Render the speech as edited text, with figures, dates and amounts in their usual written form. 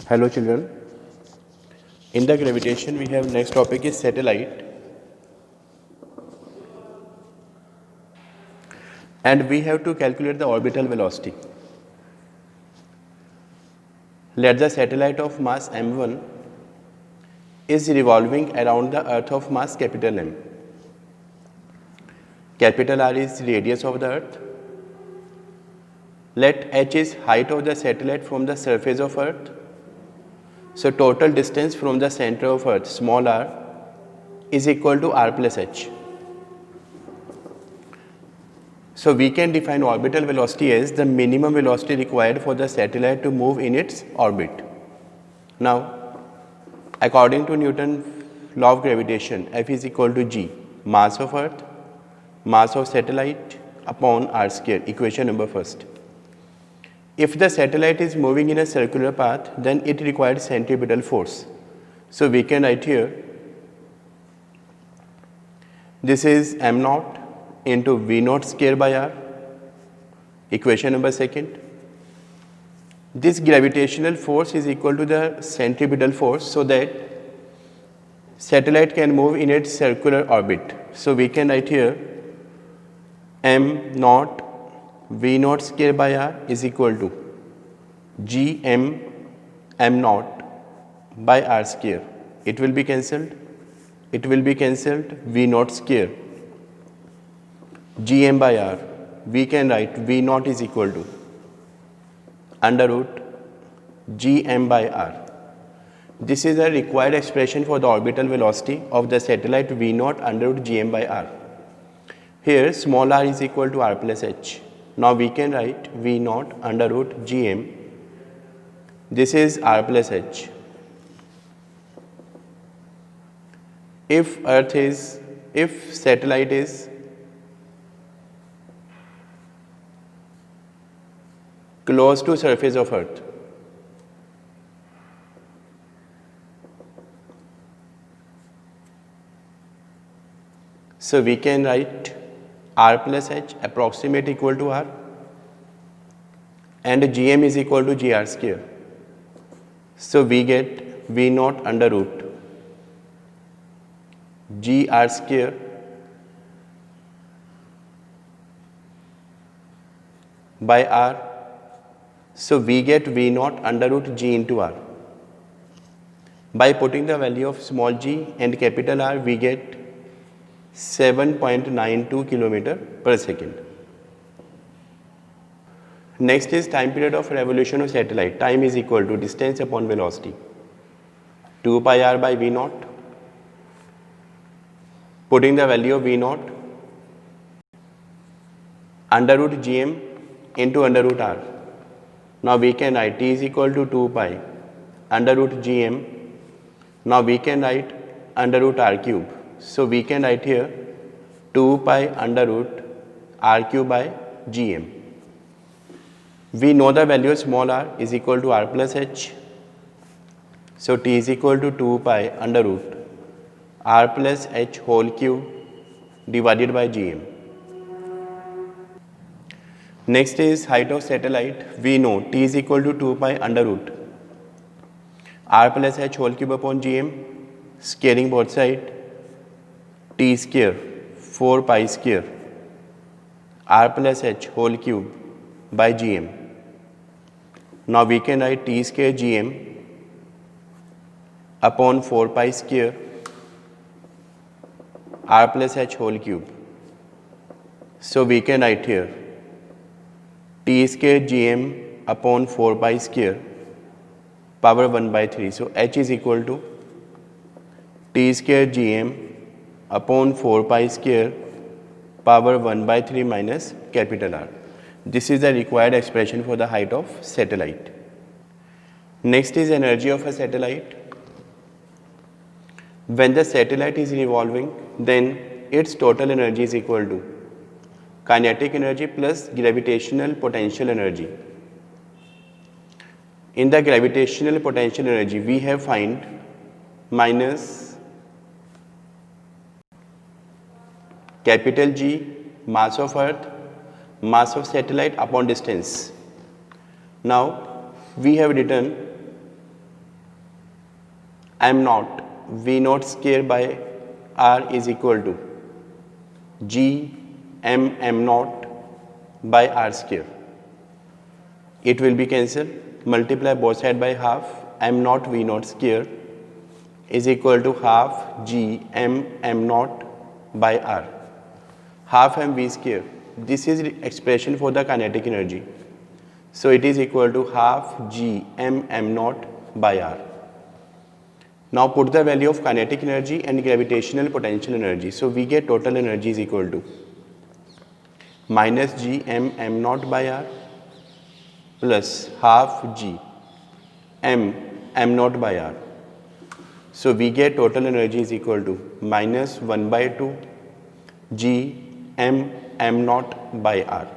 Hello children. In the gravitation we have next topic is satellite, and we have to calculate the orbital velocity. Let the satellite of mass m1 is revolving around the earth of mass capital M. Capital R is radius of the earth. Let h is height of the satellite from the surface of earth. So total distance from the center of earth, small r, is equal to r plus h. So we can define orbital velocity as the minimum velocity required for the satellite to move in its orbit. Now, according to Newton's law of gravitation, F is equal to g, mass of earth, mass of satellite upon r square, equation number first. If the satellite is moving in a circular path, then it requires centripetal force. So we can write here, this is m naught into v naught square by r, equation number second. This gravitational force is equal to the centripetal force, so that satellite can move in its circular orbit. So we can write here m naught v naught square by r is equal to g m naught by r square. It will be cancelled. It will be cancelled. V naught square gm by r. We can write v naught is equal to under root gm by r. This is a required expression for the orbital velocity of the satellite v naught under root gm by r. Here small r is equal to r plus h. Now we can write v naught under root gm. This is r plus h. If satellite is close to surface of earth, so we can write r plus h approximate equal to r, and gm is equal to gr square. So we get v naught under root gr square by r. So we get v naught under root g into r. By putting the value of small g and capital R, we get 7.92 km per second. Next is time period of revolution of satellite. Time is equal to distance upon velocity, 2 pi r by v naught. Putting the value of v naught under root gm into under root r. Now we can write t is equal to 2 pi under root gm. Now we can write under root r cube. So we can write here 2 pi under root r cube by gm. We know the value of small r is equal to r plus h. So t is equal to 2 pi under root r plus h whole cube divided by gm. Next is height of satellite. We know t is equal to 2 pi under root r plus h whole cube upon gm, squaring both sides, t square 4 pi square r plus h whole cube by gm. Now we can write t square gm upon 4 pi square r plus h whole cube. So we can write here t square gm upon 4 pi square power 1 by 3. So h is equal to t square gm upon 4 pi square power 1 by 3 minus capital R. This is the required expression for the height of satellite. Next is energy of a satellite. When the satellite is revolving, then its total energy is equal to kinetic energy plus gravitational potential energy. In the gravitational potential energy, we have find minus capital G, mass of earth, mass of satellite upon distance. Now we have written m naught v naught square by r is equal to g m naught by r square. It will be cancelled. Multiply both sides by half. M naught v naught square is equal to half g m naught by r. Half mv square. This is the expression for the kinetic energy. So it is equal to half g m naught by r. Now put the value of kinetic energy and gravitational potential energy. So we get total energy is equal to minus g m naught by r plus half g m naught by r. So we get total energy is equal to minus 1 by 2 g m naught by r.